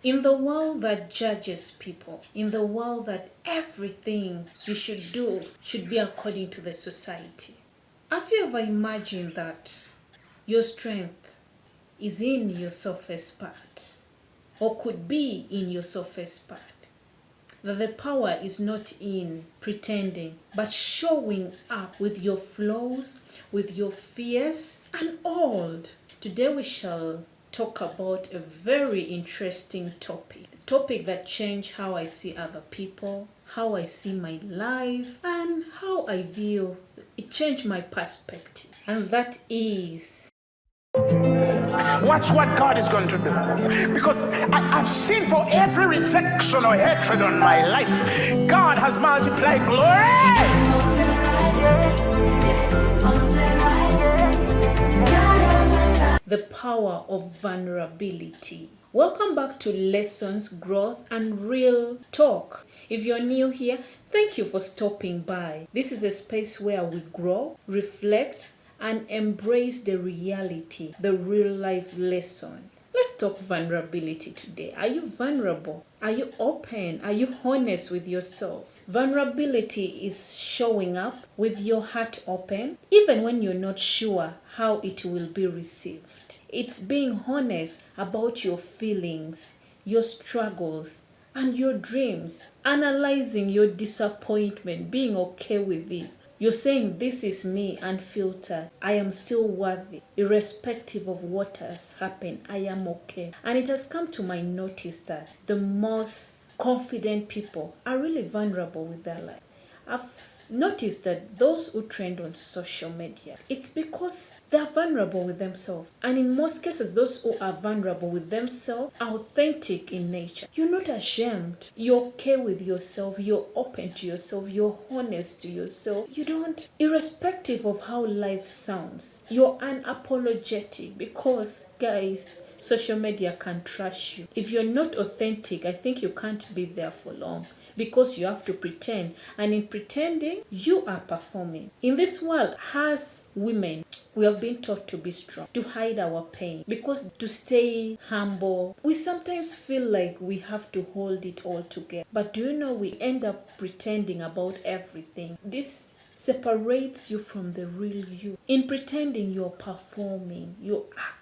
In the world that judges people, in the world that everything you should do should be according to the society, have you ever imagined that your strength is in your softest part, or could be in your softest part? That the power is not in pretending, but showing up with your flaws, with your fears, and all. Today we shall talk about a very interesting topic. A topic that changed how I see other people, how I see my life, and how I view it changed my perspective. And that is, watch what God is going to do. Because I've seen for every rejection or hatred on my life, God has multiplied glory. the power of vulnerability. Welcome back to Lessons, Growth, and Real Talk. If you're new here, thank you for stopping by. This is a space where we grow, reflect, and embrace the reality, the real life lesson. Let's talk vulnerability today. Are you vulnerable? Are you open? Are you honest with yourself? Vulnerability is showing up with your heart open, even when you're not sure how it will be received. It's being honest about your feelings, your struggles, and your dreams. Analyzing your disappointment, being okay with it. You're saying, this is me, unfiltered. I am still worthy. Irrespective of what has happened, I am okay. And it has come to my notice that the most confident people are really vulnerable with their life. I've noticed that those who trend on social media, it's because they're vulnerable with themselves. And in most cases, those who are vulnerable with themselves are authentic in nature. You're not ashamed. You're okay with yourself. You're open to yourself. You're honest to yourself. You don't, irrespective of how life sounds, you're unapologetic because, guys, social media can trash you. If you're not authentic, I think you can't be there for long, because you have to pretend, and in pretending you are performing. In this world, as women, we have been taught to be strong, to hide our pain, because to stay humble, we sometimes feel like we have to hold it all together. But do you know, we end up pretending about everything. This separates you from the real you. In pretending, you're performing, you're acting.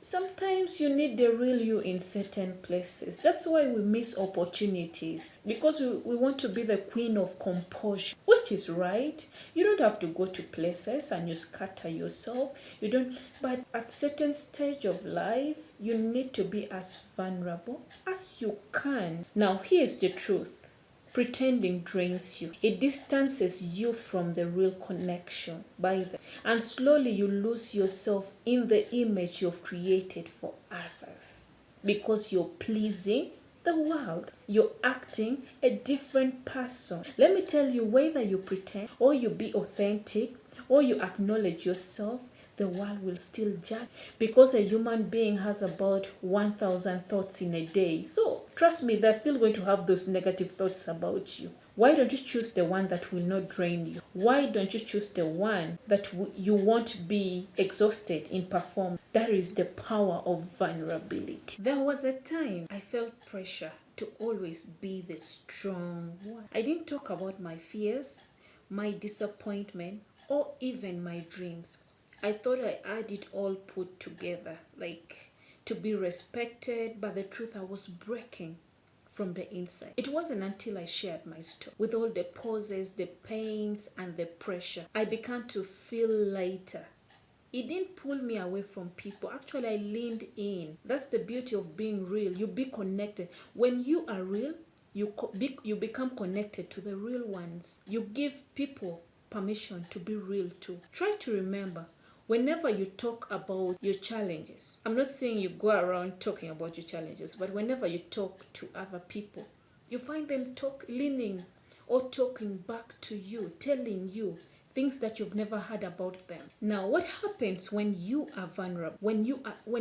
Sometimes you need the real you in certain places. That's why we miss opportunities, because we want to be the queen of composure, which is right. You don't have to go to places and you scatter yourself. You don't, but at certain stage of life, you need to be as vulnerable as you can. Now, here's the truth. Pretending drains you. It distances you from the real connection and slowly you lose yourself in the image you've created for others, because you're pleasing the world. You're acting a different person. Let me tell you, whether you pretend or you be authentic or you acknowledge yourself, the world will still judge, because a human being has about 1,000 thoughts in a day. So trust me, they're still going to have those negative thoughts about you. Why don't you choose the one that will not drain you? Why don't you choose the one that you won't be exhausted in performing? That is the power of vulnerability. There was a time I felt pressure to always be the strong one. I didn't talk about my fears, my disappointment, or even my dreams. I thought I had it all put together, like to be respected, but the truth, I was breaking from the inside. It wasn't until I shared my story, with all the pauses, the pains, and the pressure, I began to feel lighter. It didn't pull me away from people. Actually, I leaned in. That's the beauty of being real. You be connected. When you are real, you become connected to the real ones. You give people permission to be real too. Try to remember, whenever you talk about your challenges, I'm not saying you go around talking about your challenges, but whenever you talk to other people, you find them leaning or talking back to you, telling you things that you've never heard about them. Now, what happens when you are vulnerable? When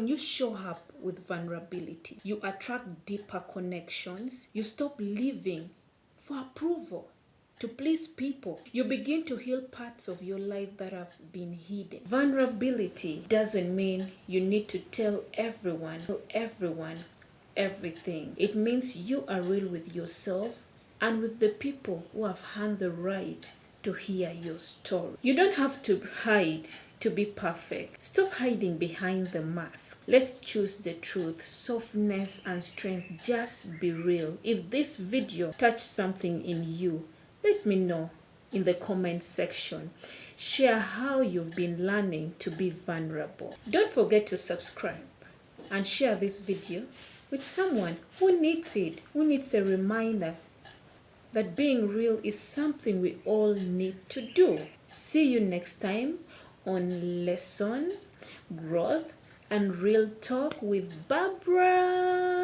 you show up with vulnerability, you attract deeper connections. You stop living for approval, to please people. You begin to heal parts of your life that have been hidden. Vulnerability doesn't mean you need to tell everyone everything. It means you are real with yourself and with the people who have earned the right to hear your story. You don't have to hide to be perfect. Stop hiding behind the mask. Let's choose the truth, softness, and strength. Just be real. If this video touched something in you, let me know in the comment section. Share how you've been learning to be vulnerable. Don't forget to subscribe and share this video with someone who needs it, who needs a reminder that being real is something we all need to do. See you next time on Lesson, Growth, and Real Talk with Barbara.